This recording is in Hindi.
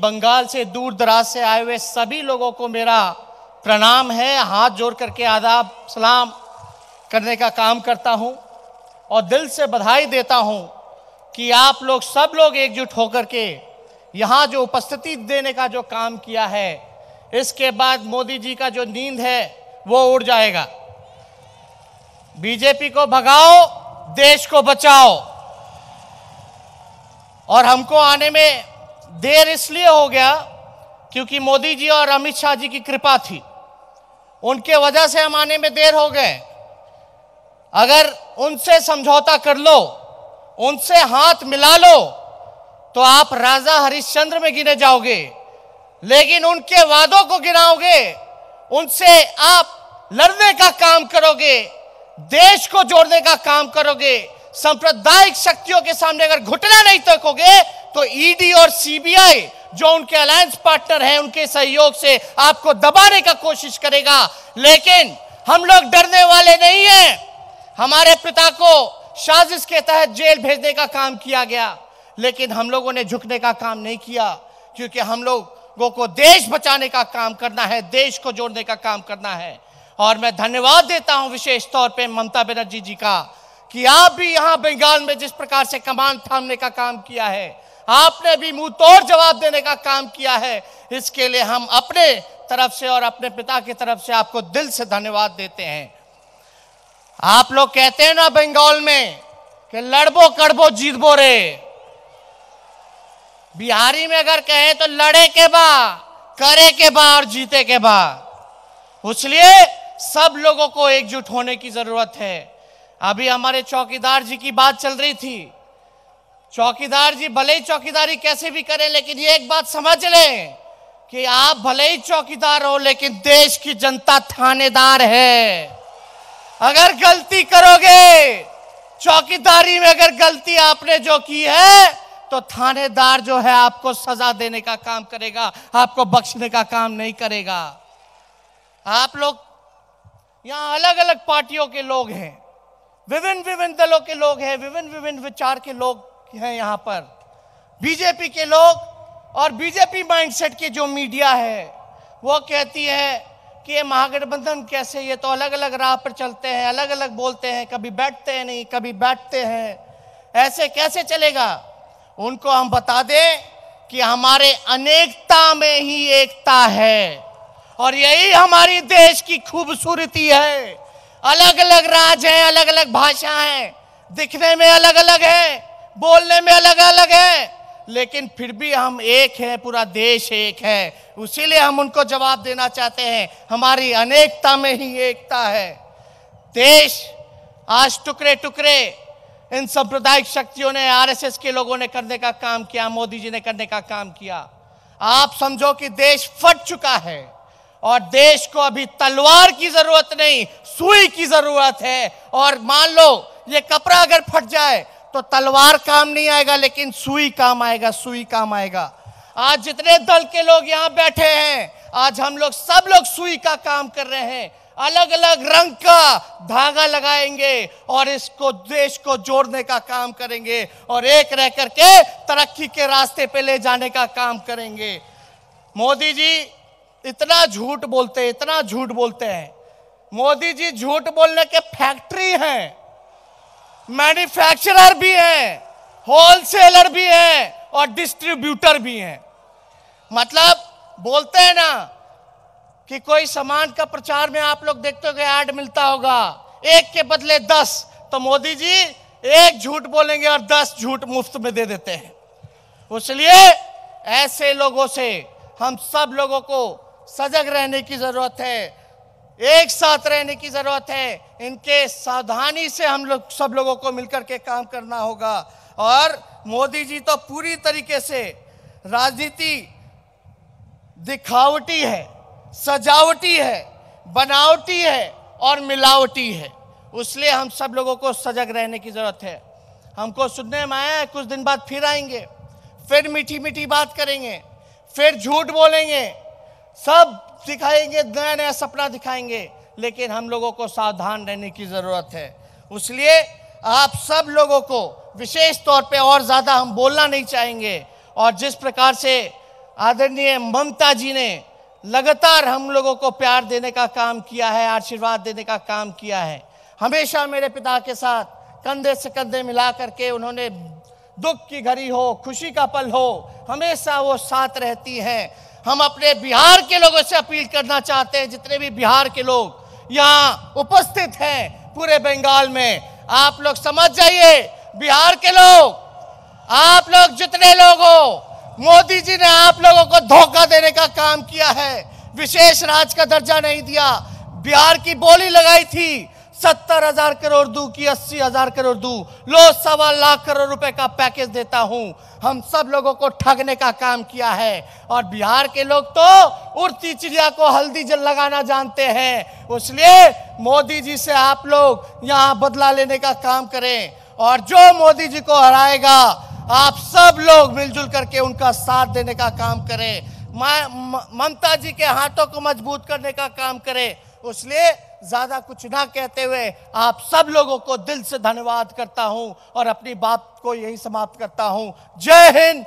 बंगाल से दूर दराज से आए हुए सभी लोगों को मेरा प्रणाम है। हाथ जोड़ करके आदाब सलाम करने का काम करता हूं और दिल से बधाई देता हूं कि आप लोग सब लोग एकजुट होकर के यहाँ जो उपस्थिति देने का जो काम किया है, इसके बाद मोदी जी का जो नींद है वो उड़ जाएगा। बीजेपी को भगाओ, देश को बचाओ। और हमको आने में देर इसलिए हो गया क्योंकि मोदी जी और अमित शाह जी की कृपा थी, उनके वजह से हम आने में देर हो गए। अगर उनसे समझौता कर लो, उनसे हाथ मिला लो तो आप राजा हरिश्चंद्र में गिने जाओगे, लेकिन उनके वादों को गिनाओगे, उनसे आप लड़ने का काम करोगे, देश को जोड़ने का काम करोगे। सांप्रदायिक शक्तियों के सामने अगर घुटना नहीं टेकोगे तो ईडी और सीबीआई जो उनके अलायंस पार्टनर हैं, उनके सहयोग से आपको दबाने का कोशिश करेगा। लेकिन हम लोग डरने वाले नहीं हैं। हमारे पिता को साजिश के तहत जेल भेजने का काम किया गया, लेकिन हम लोगों ने झुकने का काम नहीं किया, क्योंकि हम लोगों को देश बचाने का काम करना है, देश को जोड़ने का काम करना है। और मैं धन्यवाद देता हूं विशेष तौर पे ममता बनर्जी जी का कि आप भी यहां बंगाल में जिस प्रकार से कमान थामने का काम किया है, आपने भी मुंह तोड़ जवाब देने का काम किया है। इसके लिए हम अपने तरफ से और अपने पिता की तरफ से आपको दिल से धन्यवाद देते हैं। आप लोग कहते हैं ना बंगाल में कि लड़बो कड़बो जीतबो रे, बिहारी में अगर कहें तो लड़े के बा, करे के बा और जीते के बा। इसलिए सब लोगों को एकजुट होने की जरूरत है। अभी हमारे चौकीदार जी की बात चल रही थी। चौकीदार जी भले ही चौकीदारी कैसे भी करें, लेकिन ये एक बात समझ लें कि आप भले ही चौकीदार हो, लेकिन देश की जनता थानेदार है। अगर गलती करोगे, चौकीदारी में अगर गलती आपने जो की है, तो थानेदार जो है आपको सजा देने का काम करेगा, आपको बख्शने का काम नहीं करेगा। आप लोग यहाँ अलग अलग पार्टियों के लोग हैं, विभिन्न विभिन्न दलों के लोग हैं, विभिन्न विभिन्न विचार के लोग हैं यहाँ पर। बीजेपी के लोग और बीजेपी माइंडसेट की जो मीडिया है वो कहती है कि ये महागठबंधन कैसे, ये तो अलग अलग राह पर चलते हैं, अलग अलग बोलते हैं, कभी बैठते हैं नहीं, कभी बैठते हैं, ऐसे कैसे चलेगा। उनको हम बता दें कि हमारे अनेकता में ही एकता है, और यही हमारी देश की खूबसूरती है। अलग अलग राज्य हैं, अलग अलग भाषा हैं, दिखने में अलग अलग है, बोलने में अलग अलग है, लेकिन फिर भी हम एक हैं, पूरा देश एक है। इसीलिए हम उनको जवाब देना चाहते हैं, हमारी अनेकता में ही एकता है। देश आज टुकड़े टुकड़े इन सांप्रदायिक शक्तियों ने, आरएसएस के लोगों ने करने का काम किया, मोदी जी ने करने का काम किया। आप समझो कि देश फट चुका है और देश को अभी तलवार की जरूरत नहीं, सुई की जरूरत है। और मान लो ये कपड़ा अगर फट जाए तो तलवार काम नहीं आएगा, लेकिन सुई काम आएगा, सुई काम आएगा। आज जितने दल के लोग यहाँ बैठे हैं, आज हम लोग सब लोग सुई का काम कर रहे हैं, अलग अलग रंग का धागा लगाएंगे और इसको देश को जोड़ने का काम करेंगे और एक रह करके तरक्की के रास्ते पे ले जाने का काम करेंगे। मोदी जी इतना झूठ बोलते हैं, इतना झूठ बोलते हैं। मोदी जी झूठ बोलने के फैक्ट्री हैं, मैन्युफैक्चरर भी हैं, होलसेलर भी हैं और डिस्ट्रीब्यूटर भी हैं। मतलब बोलते हैं ना कि कोई सामान का प्रचार में आप लोग देखते होंगे, ऐड मिलता होगा, एक के बदले 10, तो मोदी जी एक झूठ बोलेंगे और 10 झूठ मुफ्त में दे देते हैं। इसलिए ऐसे लोगों से हम सब लोगों को सजग रहने की जरूरत है, एक साथ रहने की जरूरत है। इनके सावधानी से हम लोग सब लोगों को मिलकर के काम करना होगा। और मोदी जी तो पूरी तरीके से राजनीति दिखावटी है, सजावटी है, बनावटी है और मिलावटी है। इसलिए हम सब लोगों को सजग रहने की जरूरत है। हमको सुनने में आया है कुछ दिन बाद फिर आएंगे, फिर मीठी मीठी बात करेंगे, फिर झूठ बोलेंगे, सब दिखाएंगे, नया नया सपना दिखाएंगे, लेकिन हम लोगों को सावधान रहने की जरूरत है। इसलिए आप सब लोगों को विशेष तौर पे और ज़्यादा हम बोलना नहीं चाहेंगे। और जिस प्रकार से आदरणीय ममता जी ने लगातार हम लोगों को प्यार देने का काम किया है, आशीर्वाद देने का काम किया है। हमेशा मेरे पिता के साथ कंधे से कंधे मिला करके उन्होंने दुख की घड़ी हो, खुशी का पल हो, हमेशा वो साथ रहती हैं। हम अपने बिहार के लोगों से अपील करना चाहते हैं, जितने भी बिहार के लोग यहाँ उपस्थित हैं पूरे बंगाल में, आप लोग समझ जाइए, बिहार के लोग, आप लोग जितने लोग हो, मोदी जी ने आप लोगों को धोखा देने का काम किया है। विशेष राज्य का दर्जा नहीं दिया, बिहार की बोली लगाई थी 70,000 करोड़ दूं की 80,000 करोड़ दूं, लो 1.25 लाख करोड़ रुपए का पैकेज देता हूं। हम सब लोगों को ठगने का काम किया है। और बिहार के लोग तो उड़ती चिड़िया को हल्दी जल लगाना जानते हैं। इसलिए मोदी जी से आप लोग यहाँ बदला लेने का काम करें, और जो मोदी जी को हराएगा आप सब लोग मिलजुल करके उनका साथ देने का काम करें, ममता जी के हाथों को मजबूत करने का काम करें। इसलिए ज्यादा कुछ ना कहते हुए आप सब लोगों को दिल से धन्यवाद करता हूं और अपनी बात को यही समाप्त करता हूं। जय हिंद,